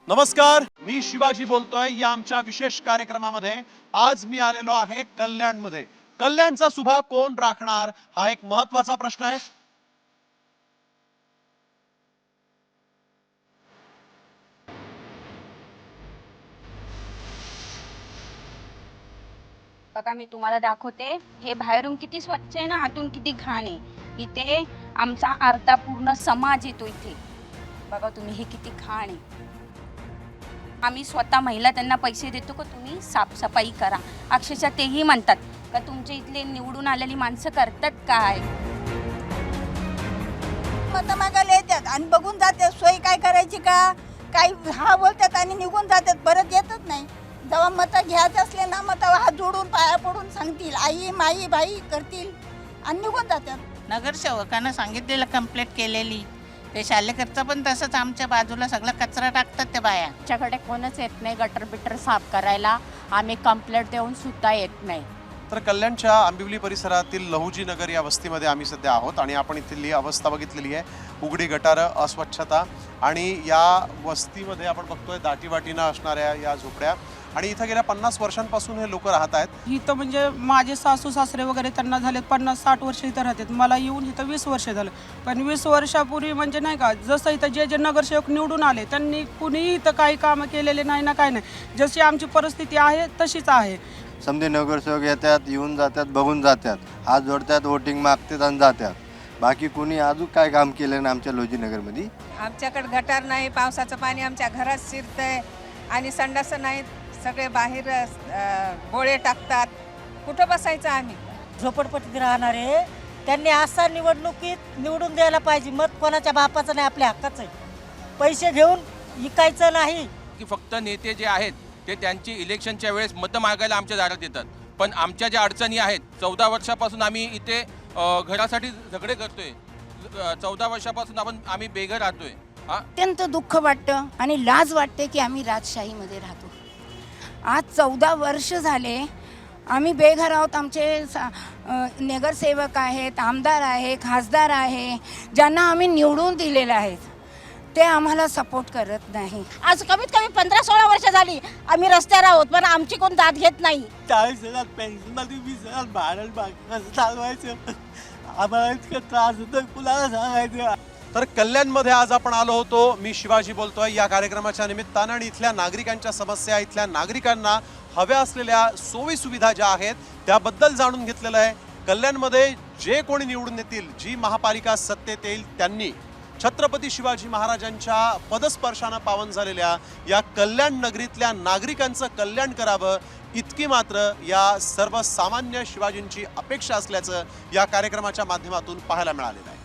नमस्कार, मी शिवाजी बोलतोय या आमच्या विशेष कार्यक्रमामध्ये। आज मी आलेलो आहे कल्याणमध्ये। कल्याणचा सुभा कोण राखणार हा एक महत्त्वाचा प्रश्न आहे। बघा मी तुम्हाला दाखवते, हे बाहेरून किती स्वच्छ आहे ना, आतून किती घाण आहे। इथे आमचा अर्धा पूर्ण समाज येतो इथे। बघा तुम्ही हे किती घाण आहे। आम्ही स्वतः महिला त्यांना पैसे देतो का तुम्ही साफसफाई करा। अक्षरशः तेही म्हणतात का तुमच्या इथले निवडून आलेली माणसं करतात काय। मतं मागायला येतात आणि बघून जातात सोय काय करायची का काही हा बोलतात आणि निघून जातात, परत येतच नाही। जेव्हा मतं घ्यायचं असले ना मग तेव्हा हात जोडून पाया पडून सांगतील आई माई बाई करतील आणि निघून जातात। नगरसेवकांना सांगितलेलं कंप्लेंट केलेली, ते शालेकरचं पण तसंच आमच्या बाजूला सगळा कचरा टाकतात ते बाया। आमच्याकडे कोणच येत नाही गटर बिटर साफ करायला, आम्ही कंप्लेंट देऊन सुद्धा येत नाही। तर कल्याणच्या आंबिवली परिसरातील लहुजी नगर या वस्तीमध्ये आम्ही सध्या आहोत आणि आपण इथली अवस्था बघितलेली आहे। उघडी गटारं, अस्वच्छता आणि या वस्तीमध्ये आपण बघतोय दाटीवाटीनं असणाऱ्या या झोपड्या आणि इथं गेल्या 50 वर्षांपासून हे लोक राहत आहेत। इथं म्हणजे माझे सासू सासरे वगैरे त्यांना झाले 50-60 वर्ष इथं राहतात। मला येऊन इथं 20 वर्ष झालं, पण 20 वर्षापूर्वी म्हणजे नाही का जसं इथं जे नगरसेवक निवडून आले त्यांनी कुणीही इथं काही कामं केलेले नाही ना, काय नाही। जशी आमची परिस्थिती आहे तशीच आहे। समजे नगरसेवक येतात, येऊन जातात, बघून जातात, हात जोडतात, वोटिंग मागतात आणि जातात। बाकी कोणी अजून काय काम केलं ना आमच्या लहुजी नगरमध्ये। आमच्याकडे गटार नाही, पावसाचं पाणी आमच्या घरात शिरतंय आणि संडास नाहीत, सगळे बाहेर गोळे टाकतात। कुठं बसायचं आम्ही? झोपडपट्टीत राहणारे त्यांनी असा निवडणुकीत निवडून द्यायला पाहिजे। मत कोणाच्या बापाचं नाही, आपल्या हक्काचं आहे। पैसे घेऊन विकायचं नाही की फक्त नेते जे आहेत ते त्यांची इलेक्शनच्या वेळेस मतं मागायला आमच्या दारात येतात, पण आमच्या ज्या अडचणी आहेत 14 वर्षापासून आम्ही इथे घरासाठी झगडे करतोय। 14 वर्षापासून आम्ही बेघर राहतोय। अत्यंत दुःख वाटतं आणि लाज वाटते की आम्ही राजशाहीमध्ये राहतो। आज 14 वर्ष झाले आम्ही बेघर आहोत। आमचे नगरसेवक आहेत, आमदार आहे, खासदार आहे, ज्यांना आम्ही निवडून दिलेलं आहे, ते आम्हाला सपोर्ट करत नाही। आज कमीत कमी 15-16 वर्ष झाली आम्ही रस्त्यावर आहोत, पण आमची कोण दाद घेत नाही। 40,000 पेन्शन मध्ये 20,000 भाडं कसं चालवायचं, आम्हाला इतकं त्रास होतो कुणाला सांगायचं। तर कल्याणमध्ये आज आपण आलो होतो, मी शिवाजी बोलतोय या कार्यक्रमाच्या निमित्तानं आणि इथल्या नागरिकांच्या समस्या, इथल्या नागरिकांना हव्या असलेल्या सोयी सुविधा ज्या आहेत त्याबद्दल जाणून घेतलेलं आहे। कल्याणमध्ये जे कोणी निवडून येतील, जी महापालिका सत्तेत येईल, त्यांनी छत्रपती शिवाजी महाराजांच्या पदस्पर्शानं पावन झालेल्या या कल्याण नगरीतल्या नागरिकांचं कल्याण करावं, इतकी मात्र या सर्वसामान्य शिवाजींची अपेक्षा असल्याचं या कार्यक्रमाच्या माध्यमातून पाहायला मिळालेलं आहे।